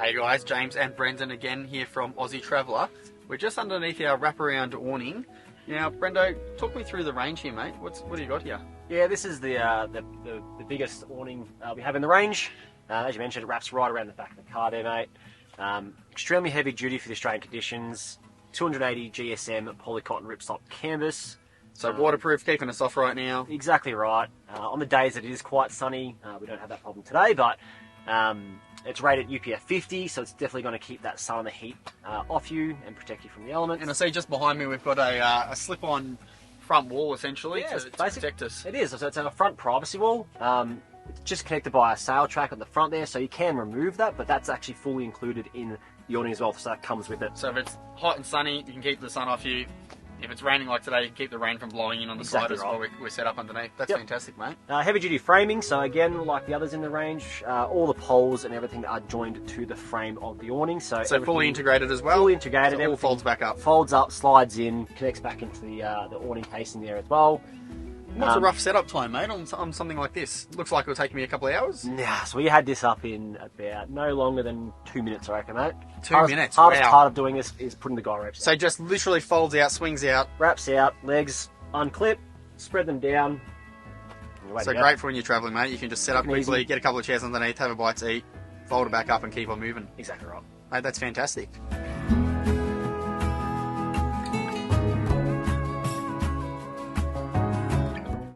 Hey guys, James and Brendan again here from Aussie Traveller. We're just underneath our wraparound awning. Now, Brendo, talk me through the range here, mate. What do you got here? Yeah, this is the biggest awning we have in the range. As you mentioned, it wraps right around the back of the car there, mate. Extremely heavy duty for the Australian conditions. 280 GSM polycotton ripstop canvas. So waterproof, keeping us off right now. Exactly right. On the days that it is quite sunny, we don't have that problem today, but it's rated UPF 50, so it's definitely going to keep that sun and the heat off you and protect you from the elements. And I see just behind me we've got a slip-on front wall essentially to protect us. It is, so it's a front privacy wall. It's just connected by a sail track at the front there, so you can remove that, but that's actually fully included in the awning as well, so that comes with it. So if it's hot and sunny, you can keep the sun off you. If it's raining like today, you can keep the rain from blowing in on the side as well. We're set up underneath. That's fantastic, mate. Heavy duty framing, so again, like the others in the range, all the poles and everything are joined to the frame of the awning. So fully integrated as well? Fully integrated. So it all folds back up? Folds up, slides in, connects back into the awning casing there as well. What's a rough setup time, mate, on something like this? Looks like it'll take me a couple of hours. Yeah, so we had this up in about no longer than 2 minutes, I reckon, mate. 2 minutes, Hardest part of doing this is putting the guy ropes. So just literally folds out, swings out. Wraps out, legs, unclip, spread them down. So great for when you're travelling, mate. You can just set up quickly, get a couple of chairs underneath, have a bite to eat, fold it back up and keep on moving. Exactly right. Mate, that's fantastic.